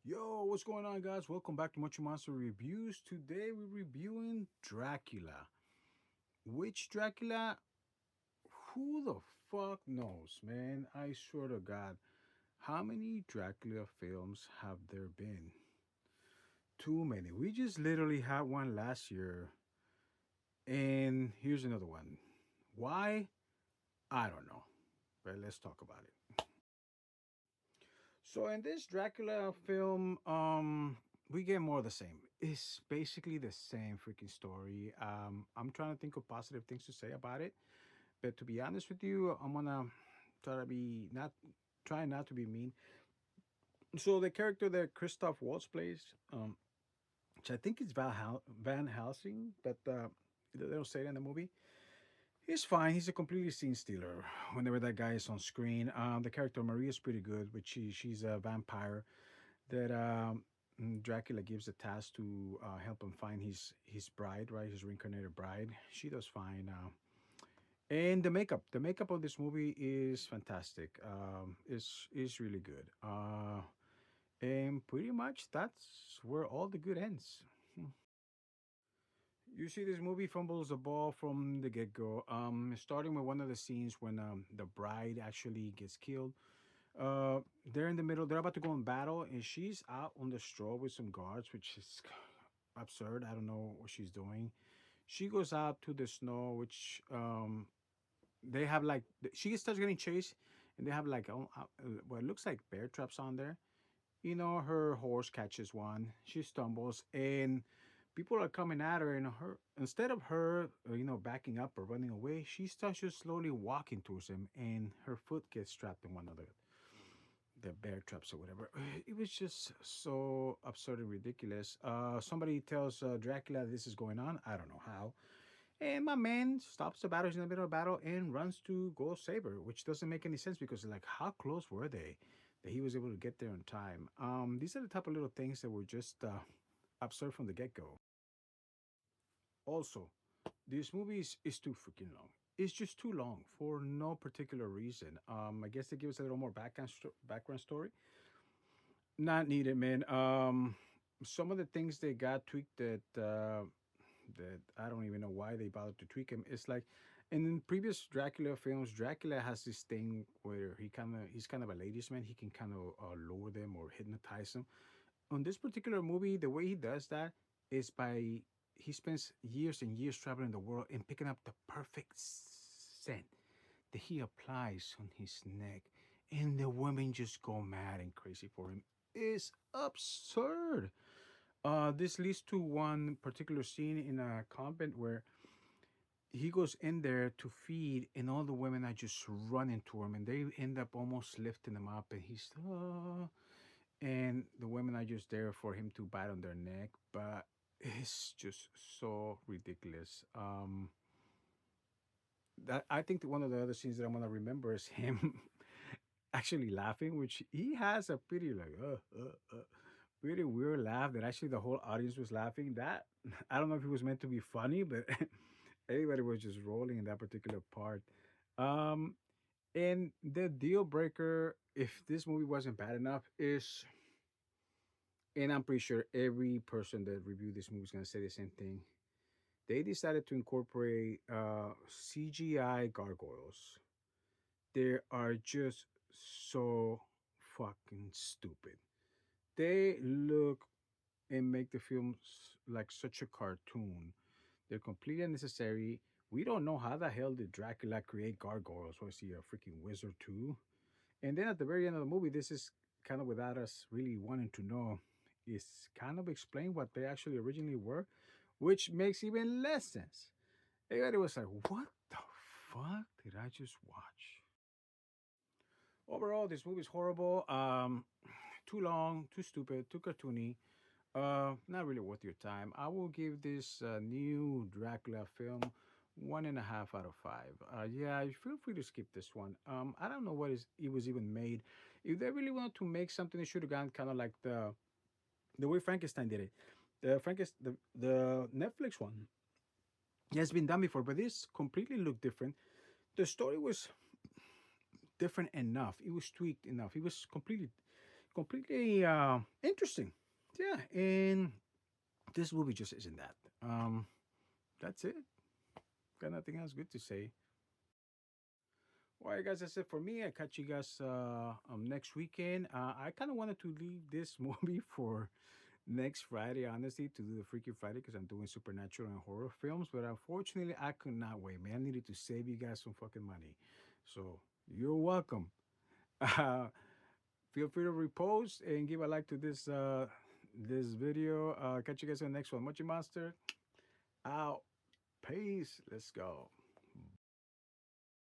Yo, what's going on, guys? Welcome back to Much Monster Reviews. Today we're reviewing Dracula. Which Dracula? Who the fuck knows, man? I swear to God. How many Dracula films have there been? Too many. We just literally had one last year, and here's another one. Why? I don't know. But let's talk about it. So in this Dracula film, we get more of the same. It's basically the same freaking story. I'm trying to think of positive things to say about it, but to be honest with you, I'm gonna try to be not try not to be mean. So the character that Christoph Waltz plays, which I think is Van Helsing, but they don't say it in the movie. He's fine. He's a completely scene stealer. Whenever that guy is on screen, the character Maria is pretty good, which she's a vampire that Dracula gives the task to help him find his bride, right? His reincarnated bride. She does fine. And the makeup of this movie is fantastic. Is really good. And pretty much that's where all the good ends. You see, this movie fumbles the ball from the get go. Starting with one of the scenes when the bride actually gets killed. They're in the middle. They're about to go in battle, and she's out on the straw with some guards, which is absurd. I don't know what she's doing. She goes out to the snow, which they have like she starts getting chased, and they have like what looks like bear traps on there. Her horse catches one. She stumbles, and people are coming at her. And her instead of her, backing up or running away, she starts just slowly walking towards him, and her foot gets trapped in one of the bear traps or whatever. It was just so absurd and ridiculous. Somebody tells Dracula this is going on. I don't know how. And my man stops the battle. He's in the middle of battle and runs to go save her, which doesn't make any sense because, like, how close were they that he was able to get there in time? These are the type of little things that were just absurd from the get go. Also, this movie is too freaking long. It's just too long for no particular reason. I guess they give us a little more background story. Not needed, man. Some of the things they got tweaked that I don't even know why they bothered to tweak him. It's like, in previous Dracula films, Dracula has this thing where he's kind of a ladies' man. He can kind of lure them or hypnotize them. On this particular movie, the way he does that is by he spends years and years traveling the world and picking up the perfect scent that he applies on his neck, and the women just go mad and crazy for him. It's absurd. This leads to one particular scene in a convent where he goes in there to feed, and all the women are just running to him, and they end up almost lifting him up, and and the women are just there for him to bite on their neck, but it's just so ridiculous. That I think that one of the other scenes that I'm gonna remember is him actually laughing, which he has a pretty like pretty weird laugh that actually the whole audience was laughing. That I don't know if it was meant to be funny, but everybody was just rolling in that particular part. Um, and the deal breaker, if this movie wasn't bad enough, is, and I'm pretty sure every person that reviewed this movie is gonna say the same thing. They decided to incorporate CGI gargoyles. They are just so fucking stupid. They look and make the films like such a cartoon. They're completely unnecessary. We don't know how the hell did Dracula create gargoyles. Was he a freaking wizard too? And then at the very end of the movie, this is kind of without us really wanting to know, is kind of explain what they actually originally were, which makes even less sense. Everybody was like, what the fuck did I just watch? Overall, this movie is horrible. Too long, too stupid, too cartoony. Not really worth your time. I will give this new Dracula film 1.5 out of 5. Yeah, feel free to skip this one. I don't know what is it was even made. If they really wanted to make something, they should have gone kind of like the way Frankenstein did it. The Netflix one has been done before, but this completely looked different. The story was different enough. It was tweaked enough. It was completely interesting. Yeah, and this movie just isn't that. That's it. Got nothing else good to say. All right, guys, that's it for me. I catch you guys next weekend. I kind of wanted to leave this movie for next Friday, honestly, to do the Freaky Friday because I'm doing supernatural and horror films. But unfortunately, I could not wait, man. I needed to save you guys some fucking money. So you're welcome. Uh, feel free to repost and give a like to this video. Catch you guys on the next one. Mochi Monster out. Peace. Let's go.